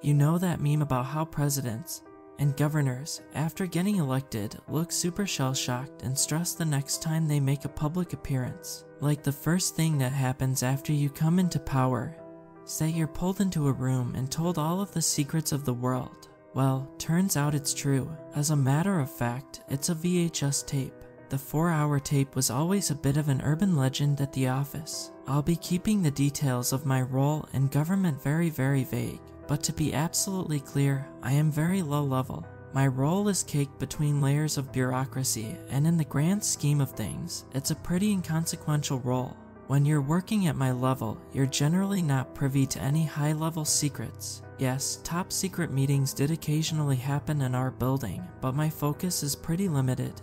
You know that meme about how presidents and governors, after getting elected, look super shell-shocked and stressed the next time they make a public appearance. Like the first thing that happens after you come into power. Say you're pulled into a room and told all of the secrets of the world. Well, turns out it's true. As a matter of fact, it's a VHS tape. The 4-hour tape was always a bit of an urban legend at the office. I'll be keeping the details of my role in government very vague, but to be absolutely clear, I am very low level. My role is caked between layers of bureaucracy, and in the grand scheme of things, it's a pretty inconsequential role. When you're working at my level, you're generally not privy to any high-level secrets. Yes, top secret meetings did occasionally happen in our building, but my focus is pretty limited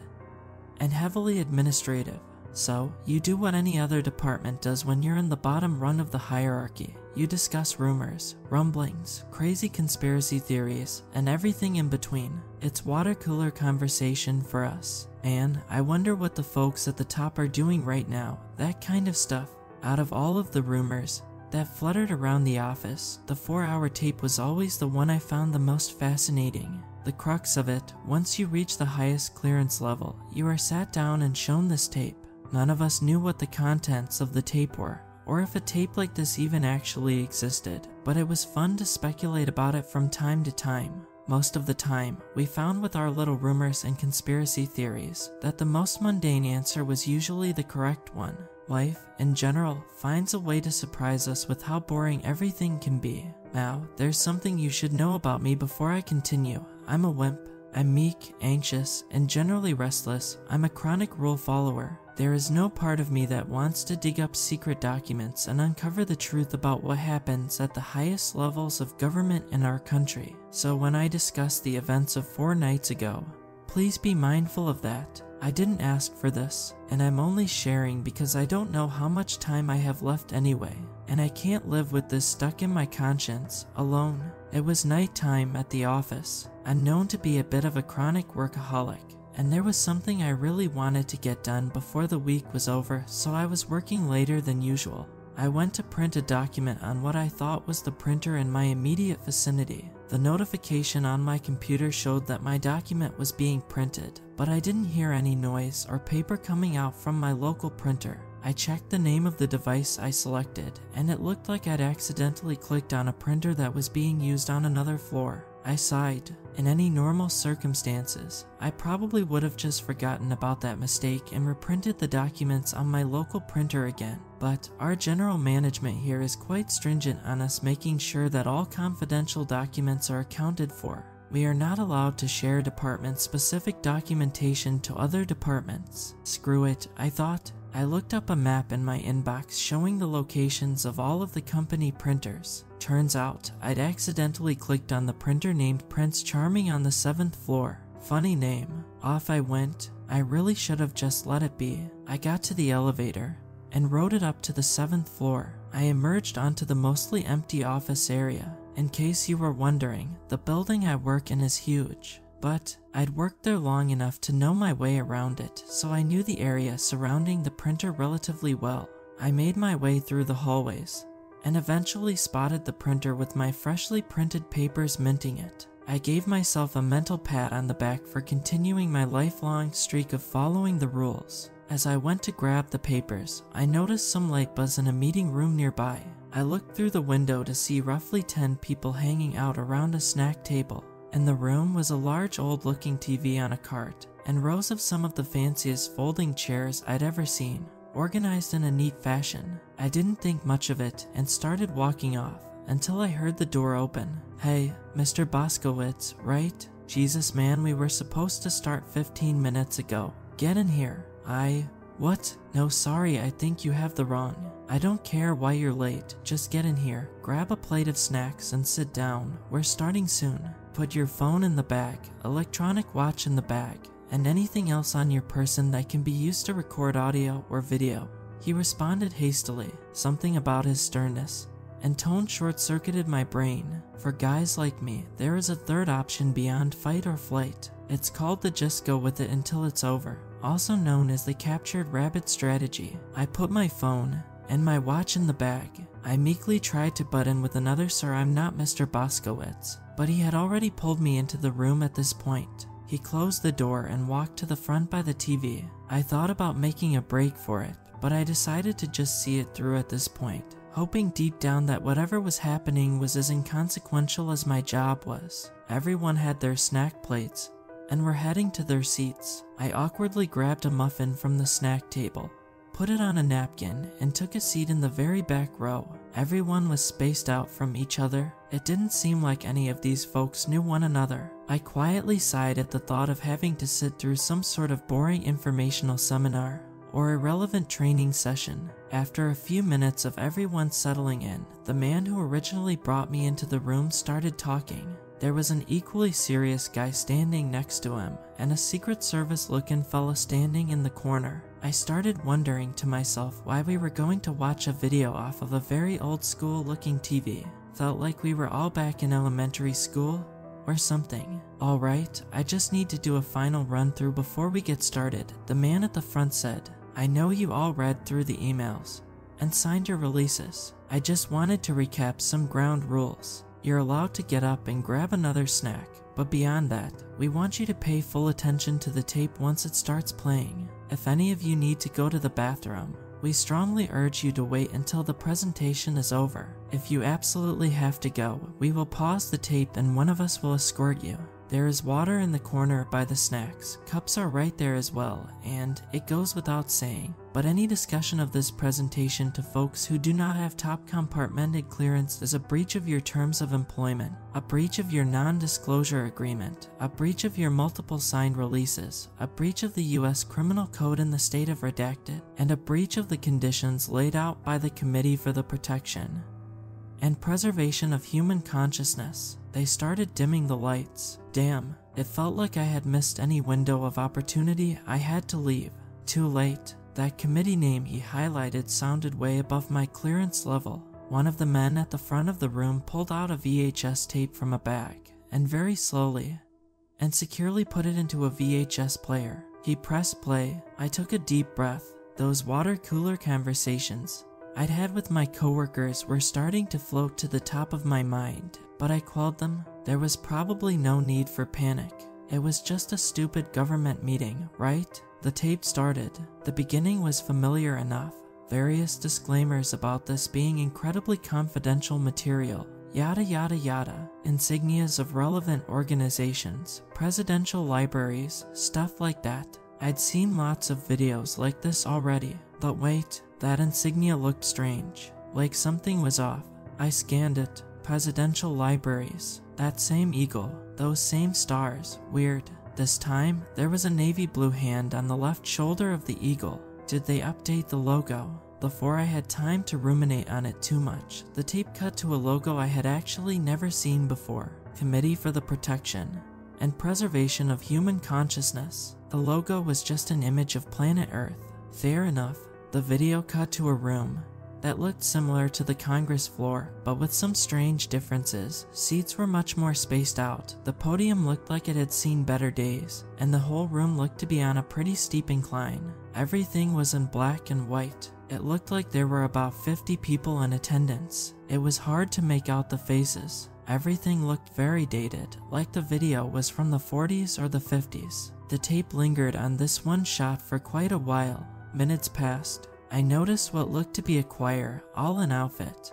and heavily administrative. So, you do what any other department does when you're in the bottom rung of the hierarchy. You discuss rumors, rumblings, crazy conspiracy theories, and everything in between. It's water cooler conversation for us. And I wonder what the folks at the top are doing right now, that kind of stuff. Out of all of the rumors that fluttered around the office, the 4-hour tape was always the one I found the most fascinating. The crux of it, once you reach the highest clearance level, you are sat down and shown this tape. None of us knew what the contents of the tape were, or if a tape like this even actually existed, but it was fun to speculate about it from time to time. Most of the time, we found with our little rumors and conspiracy theories that the most mundane answer was usually the correct one. Life, in general, finds a way to surprise us with how boring everything can be. Now, there's something you should know about me before I continue. I'm a wimp. I'm meek, anxious, and generally restless. I'm a chronic rule follower. There is no part of me that wants to dig up secret documents and uncover the truth about what happens at the highest levels of government in our country. So when I discuss the events of 4 nights ago, please be mindful of that. I didn't ask for this, and I'm only sharing because I don't know how much time I have left anyway, and I can't live with this stuck in my conscience, alone. It was nighttime at the office. I'm known to be a bit of a chronic workaholic, and there was something I really wanted to get done before the week was over, so I was working later than usual. I went to print a document on what I thought was the printer in my immediate vicinity. The notification on my computer showed that my document was being printed, but I didn't hear any noise or paper coming out from my local printer. I checked the name of the device I selected, and it looked like I'd accidentally clicked on a printer that was being used on another floor. I sighed. In any normal circumstances, I probably would have just forgotten about that mistake and reprinted the documents on my local printer again. But our general management here is quite stringent on us making sure that all confidential documents are accounted for. We are not allowed to share department-specific documentation to other departments. Screw it, I thought. I looked up a map in my inbox showing the locations of all of the company printers. Turns out, I'd accidentally clicked on the printer named Prince Charming on the 7th floor. Funny name. Off I went. I really should have just let it be. I got to the elevator and rode it up to the 7th floor. I emerged onto the mostly empty office area. In case you were wondering, the building I work in is huge. But I'd worked there long enough to know my way around it, so I knew the area surrounding the printer relatively well. I made my way through the hallways, and eventually spotted the printer with my freshly printed papers minting it. I gave myself a mental pat on the back for continuing my lifelong streak of following the rules. As I went to grab the papers, I noticed some light buzz in a meeting room nearby. I looked through the window to see roughly 10 people hanging out around a snack table. In the room was a large old-looking TV on a cart, and rows of some of the fanciest folding chairs I'd ever seen, organized in a neat fashion. I didn't think much of it and started walking off, until I heard the door open. "Hey, Mr. Boskowitz, right? Jesus man, we were supposed to start 15 minutes ago. Get in here." What? No, sorry, I think you have the wrong. I don't care why you're late, just get in here, grab a plate of snacks and sit down. We're starting soon. Put your phone in the bag, electronic watch in the bag, and anything else on your person that can be used to record audio or video. He responded hastily, something about his sternness and tone short-circuited my brain. For guys like me, there is a third option beyond fight or flight. It's called the just go with it until it's over, also known as the captured rabbit strategy. I put my phone and my watch in the bag I meekly tried to butt in with another "Sir, I'm not Mr. Boskowitz," but he had already pulled me into the room at this point. He closed the door and walked to the front by the TV. I thought about making a break for it, but I decided to just see it through at this point, hoping deep down that whatever was happening was as inconsequential as my job was. Everyone had their snack plates and were heading to their seats. I awkwardly grabbed a muffin from the snack table, put it on a napkin, and took a seat in the very back row. Everyone was spaced out from each other. It didn't seem like any of these folks knew one another. I quietly sighed at the thought of having to sit through some sort of boring informational seminar or irrelevant training session. After a few minutes of everyone settling in, the man who originally brought me into the room started talking. There was an equally serious guy standing next to him, and a Secret Service looking fella standing in the corner. I started wondering to myself why we were going to watch a video off of a very old school looking TV. Felt like we were all back in elementary school or something. "Alright, I just need to do a final run through before we get started," the man at the front said. "I know you all read through the emails and signed your releases. I just wanted to recap some ground rules. You're allowed to get up and grab another snack, but beyond that, we want you to pay full attention to the tape once it starts playing. If any of you need to go to the bathroom, we strongly urge you to wait until the presentation is over. If you absolutely have to go, we will pause the tape and one of us will escort you. There is water in the corner by the snacks. Cups are right there as well, and it goes without saying, but any discussion of this presentation to folks who do not have top compartmented clearance is a breach of your terms of employment, a breach of your non-disclosure agreement, a breach of your multiple signed releases, a breach of the U.S. Criminal Code in the state of redacted, and a breach of the conditions laid out by the Committee for the Protection and Preservation of Human Consciousness." They started dimming the lights. Damn, it felt like I had missed any window of opportunity. I had to leave. Too late. That committee name he highlighted sounded way above my clearance level. One of the men at the front of the room pulled out a VHS tape from a bag, and very slowly and securely put it into a VHS player. He pressed play. I took a deep breath. Those water cooler conversations I'd had with my coworkers were starting to float to the top of my mind, but I quelled them. There was probably no need for panic. It was just a stupid government meeting, right? The tape started. The beginning was familiar enough. Various disclaimers about this being incredibly confidential material. Yada yada yada. Insignias of relevant organizations, presidential libraries, stuff like that. I'd seen lots of videos like this already, but wait. That insignia looked strange, like something was off. I scanned it. Presidential libraries. That same eagle. Those same stars. Weird. This time, there was a navy blue hand on the left shoulder of the eagle. Did they update the logo? Before I had time to ruminate on it too much, the tape cut to a logo I had actually never seen before. Committee for the Protection and Preservation of Human Consciousness. The logo was just an image of planet Earth. Fair enough. The video cut to a room that looked similar to the Congress floor, but with some strange differences. Seats were much more spaced out, the podium looked like it had seen better days, and the whole room looked to be on a pretty steep incline. Everything was in black and white. It looked like there were about 50 people in attendance. It was hard to make out the faces. Everything looked very dated, like the video was from the 40s or the 50s. The tape lingered on this one shot for quite a while. Minutes passed. I noticed what looked to be a choir, all in outfit,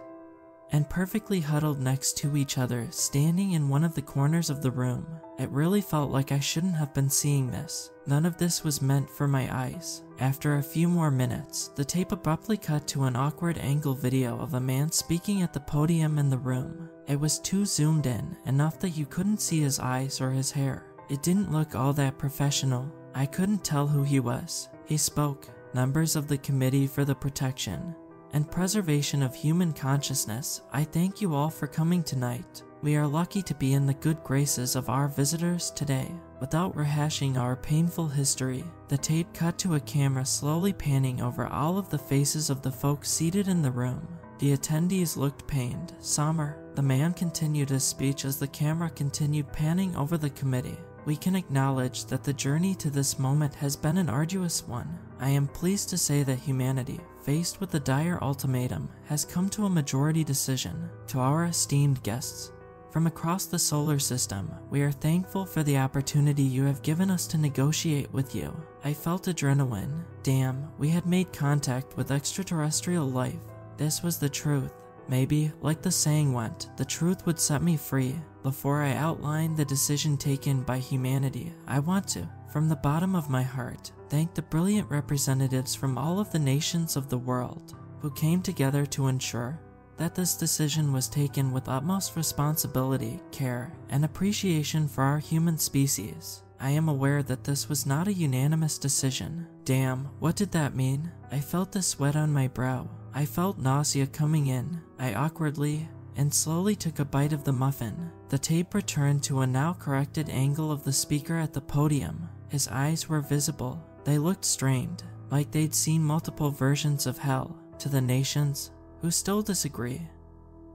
and perfectly huddled next to each other, standing in one of the corners of the room. It really felt like I shouldn't have been seeing this. None of this was meant for my eyes. After a few more minutes, the tape abruptly cut to an awkward angle video of a man speaking at the podium in the room. It was too zoomed in, enough that you couldn't see his eyes or his hair. It didn't look all that professional. I couldn't tell who he was. He spoke. Members of the Committee for the Protection and Preservation of Human Consciousness, I thank you all for coming tonight. We are lucky to be in the good graces of our visitors today. Without rehashing our painful history, the tape cut to a camera slowly panning over all of the faces of the folks seated in the room. The attendees looked pained. Somber. The man continued his speech as the camera continued panning over the committee. We can acknowledge that the journey to this moment has been an arduous one. I am pleased to say that humanity, faced with a dire ultimatum, has come to a majority decision. To our esteemed guests from across the solar system, we are thankful for the opportunity you have given us to negotiate with you. I felt adrenaline. Damn, we had made contact with extraterrestrial life. This was the truth. Maybe, like the saying went, the truth would set me free. Before I outline the decision taken by humanity, I want to, from the bottom of my heart, thank the brilliant representatives from all of the nations of the world who came together to ensure that this decision was taken with utmost responsibility, care, and appreciation for our human species. I am aware that this was not a unanimous decision. Damn, what did that mean? I felt the sweat on my brow. I felt nausea coming in. I awkwardly and slowly took a bite of the muffin. The tape returned to a now corrected angle of the speaker at the podium. His eyes were visible. They looked strained, like they'd seen multiple versions of hell. To the nations who still disagree,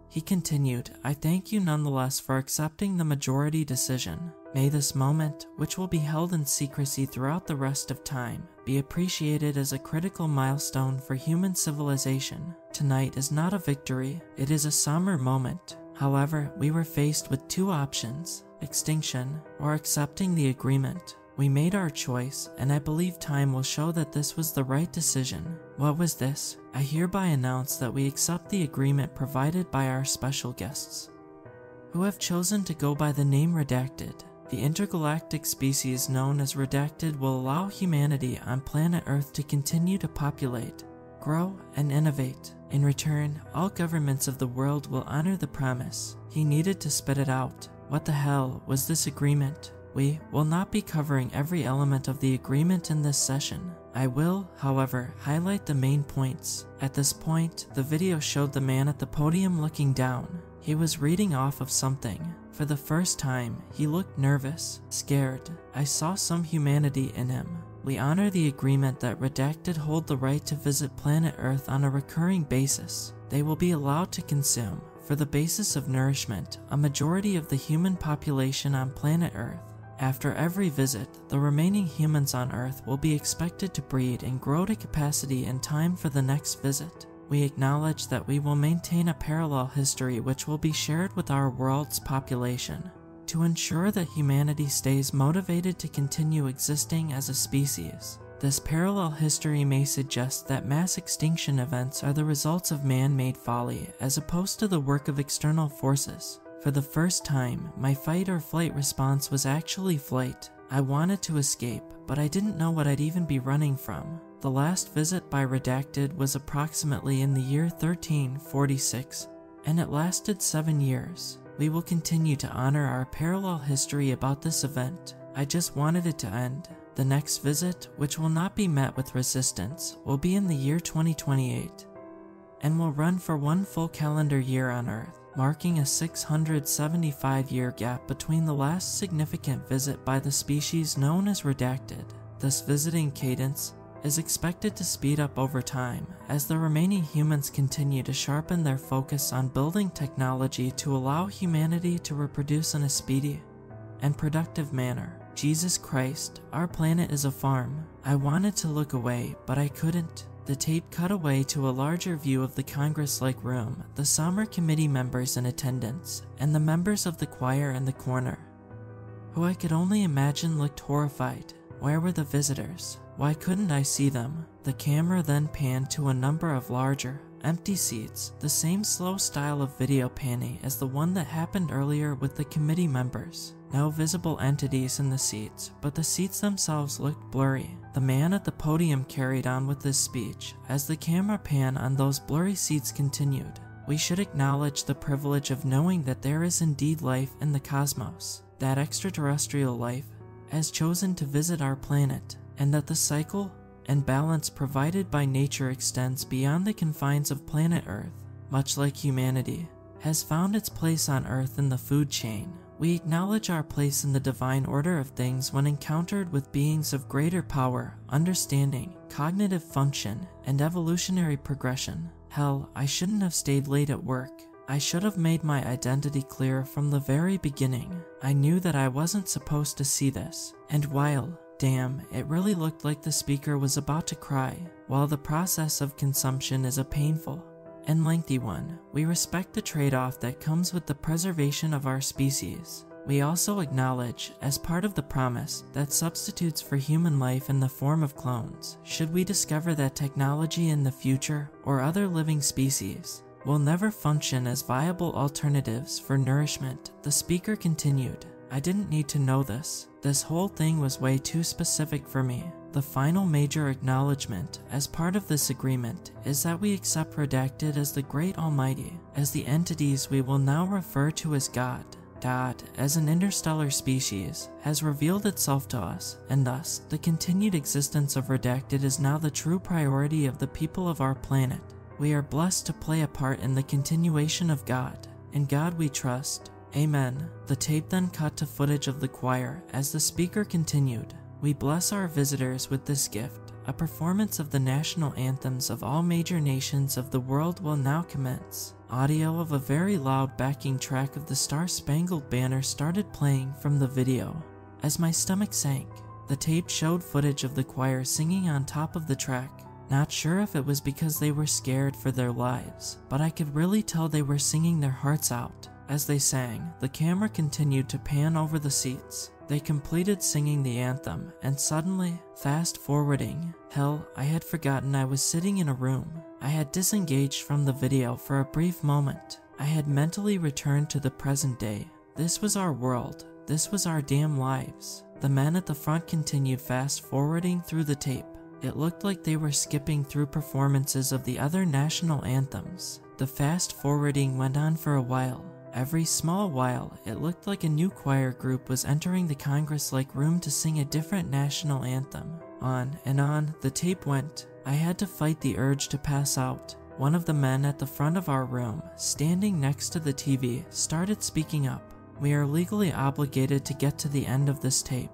he continued, I thank you nonetheless for accepting the majority decision. May this moment, which will be held in secrecy throughout the rest of time, be appreciated as a critical milestone for human civilization. Tonight is not a victory, it is a somber moment. However, we were faced with two options: extinction or accepting the agreement. We made our choice, and I believe time will show that this was the right decision. What was this? I hereby announce that we accept the agreement provided by our special guests, who have chosen to go by the name Redacted. The intergalactic species known as Redacted will allow humanity on planet Earth to continue to populate, grow, and innovate. In return, all governments of the world will honor the promise. He needed to spit it out. What the hell was this agreement? We will not be covering every element of the agreement in this session. I will, however, highlight the main points. At this point, the video showed the man at the podium looking down. He was reading off of something. For the first time, he looked nervous, scared. I saw some humanity in him. We honor the agreement that Redacted hold the right to visit planet Earth on a recurring basis. They will be allowed to consume, for the basis of nourishment, a majority of the human population on planet Earth. After every visit, the remaining humans on Earth will be expected to breed and grow to capacity in time for the next visit. We acknowledge that we will maintain a parallel history which will be shared with our world's population, to ensure that humanity stays motivated to continue existing as a species. This parallel history may suggest that mass extinction events are the results of man-made folly as opposed to the work of external forces. For the first time, my fight or flight response was actually flight. I wanted to escape, but I didn't know what I'd even be running from. The last visit by Redacted was approximately in the year 1346, and it lasted 7 years. We will continue to honor our parallel history about this event. I just wanted it to end. The next visit, which will not be met with resistance, will be in the year 2028, and will run for 1 full calendar year on Earth, marking a 675-year gap between the last significant visit by the species known as Redacted. This visiting cadence is expected to speed up over time as the remaining humans continue to sharpen their focus on building technology to allow humanity to reproduce in a speedy and productive manner. Jesus Christ, our planet is a farm. I wanted to look away, but I couldn't. The tape cut away to a larger view of the Congress-like room, the summer committee members in attendance, and the members of the choir in the corner, who I could only imagine looked horrified. Where were the visitors? Why couldn't I see them? The camera then panned to a number of larger, empty seats, the same slow style of video panning as the one that happened earlier with the committee members. No visible entities in the seats, but the seats themselves looked blurry. The man at the podium carried on with his speech as the camera pan on those blurry seats continued. We should acknowledge the privilege of knowing that there is indeed life in the cosmos, that extraterrestrial life has chosen to visit our planet, and that the cycle and balance provided by nature extends beyond the confines of planet Earth. Much like humanity has found its place on Earth in the food chain, we acknowledge our place in the divine order of things when encountered with beings of greater power, understanding, cognitive function, and evolutionary progression. Hell, I shouldn't have stayed late at work. I should have made my identity clear from the very beginning. I knew that I wasn't supposed to see this, and while Damn, it really looked like the speaker was about to cry. While the process of consumption is a painful and lengthy one, we respect the trade-off that comes with the preservation of our species. We also acknowledge, as part of the promise, that substitutes for human life in the form of clones, should we discover that technology in the future, or other living species, will never function as viable alternatives for nourishment, the speaker continued. I didn't need to know this. This whole thing was way too specific for me. The final major acknowledgement as part of this agreement is that we accept Redacted as the Great Almighty, as the entities we will now refer to as God. God, as an interstellar species, has revealed itself to us, and thus, the continued existence of Redacted is now the true priority of the people of our planet. We are blessed to play a part in the continuation of God. In God we trust. Amen. The tape then cut to footage of the choir as the speaker continued. We bless our visitors with this gift. A performance of the national anthems of all major nations of the world will now commence. Audio of a very loud backing track of the Star-Spangled Banner started playing from the video. As my stomach sank, the tape showed footage of the choir singing on top of the track. Not sure if it was because they were scared for their lives, but I could really tell they were singing their hearts out. As they sang, the camera continued to pan over the seats. They completed singing the anthem, and suddenly, fast forwarding, hell, I had forgotten I was sitting in a room. I had disengaged from the video for a brief moment. I had mentally returned to the present day. This was our world. This was our damn lives. The men at the front continued fast forwarding through the tape. It looked like they were skipping through performances of the other national anthems. The fast forwarding went on for a while. Every small while, it looked like a new choir group was entering the Congress-like room to sing a different national anthem. On and on, the tape went. I had to fight the urge to pass out. One of the men at the front of our room, standing next to the TV, started speaking up. We are legally obligated to get to the end of this tape,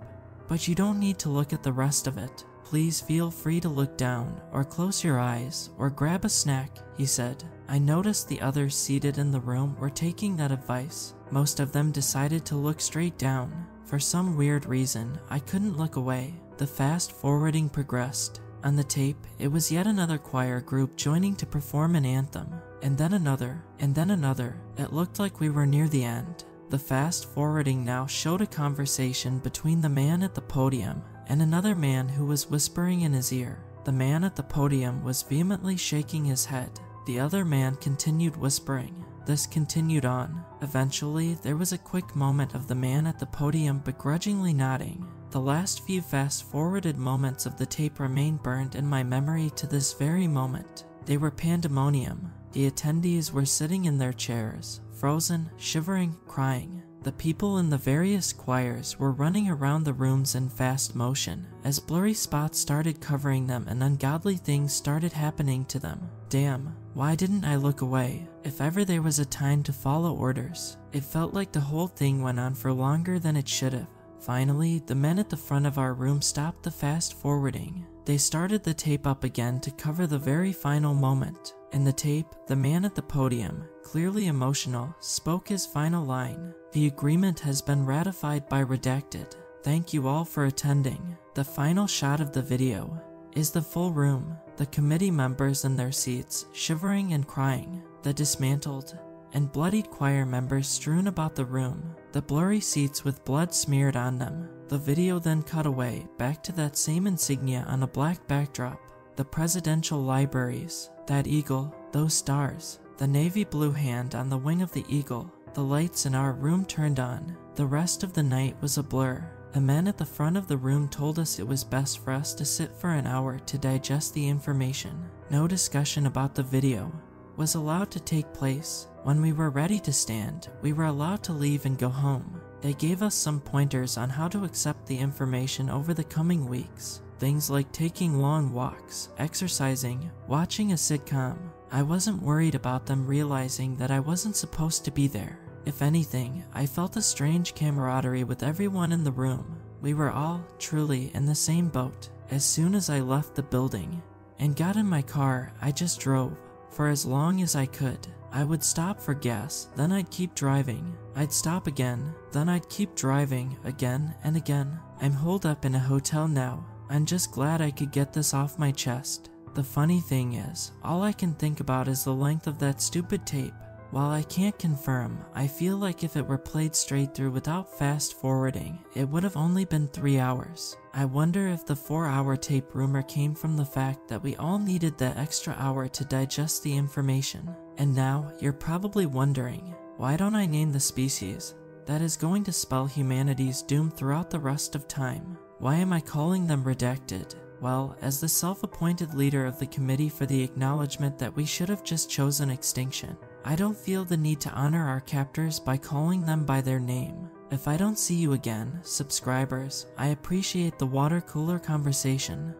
but you don't need to look at the rest of it. Please feel free to look down, or close your eyes, or grab a snack, he said. I noticed the others seated in the room were taking that advice. Most of them decided to look straight down. For some weird reason, I couldn't look away. The fast forwarding progressed. On the tape, it was yet another choir group joining to perform an anthem, and then another, and then another. It looked like we were near the end. The fast forwarding now showed a conversation between the man at the podium and another man who was whispering in his ear. The man at the podium was vehemently shaking his head. The other man continued whispering. This continued on. Eventually, there was a quick moment of the man at the podium begrudgingly nodding. The last few fast-forwarded moments of the tape remain burned in my memory to this very moment. They were pandemonium. The attendees were sitting in their chairs, frozen, shivering, crying. The people in the various choirs were running around the rooms in fast motion, as blurry spots started covering them and ungodly things started happening to them. Damn, why didn't I look away? If ever there was a time to follow orders, it felt like the whole thing went on for longer than it should have. Finally, the men at the front of our room stopped the fast forwarding. They started the tape up again to cover the very final moment. In the tape, the man at the podium, clearly emotional, spoke his final line. The agreement has been ratified by Redacted. Thank you all for attending. The final shot of the video is the full room, the committee members in their seats, shivering and crying, the dismantled and bloodied choir members strewn about the room, the blurry seats with blood smeared on them. The video then cut away, back to that same insignia on a black backdrop. The presidential libraries, that eagle, those stars, the navy blue hand on the wing of the eagle. The lights in our room turned on. The rest of the night was a blur. The men at the front of the room told us it was best for us to sit for an hour to digest the information. No discussion about the video was allowed to take place. When we were ready to stand, we were allowed to leave and go home. They gave us some pointers on how to accept the information over the coming weeks. Things like taking long walks, exercising, watching a sitcom. I wasn't worried about them realizing that I wasn't supposed to be there. If anything, I felt a strange camaraderie with everyone in the room. We were all, truly, in the same boat. As soon as I left the building and got in my car, I just drove for as long as I could. I would stop for gas, then I'd keep driving. I'd stop again, then I'd keep driving again and again. I'm holed up in a hotel now. I'm just glad I could get this off my chest. The funny thing is, all I can think about is the length of that stupid tape. While I can't confirm, I feel like if it were played straight through without fast forwarding, it would have only been 3 hours. I wonder if the 4-hour tape rumor came from the fact that we all needed that extra hour to digest the information. And now, you're probably wondering, why don't I name the species that is going to spell humanity's doom throughout the rest of time? Why am I calling them redacted? Well, as the self-appointed leader of the committee for the acknowledgement that we should have just chosen extinction, I don't feel the need to honor our captors by calling them by their name. If I don't see you again, subscribers, I appreciate the water cooler conversation.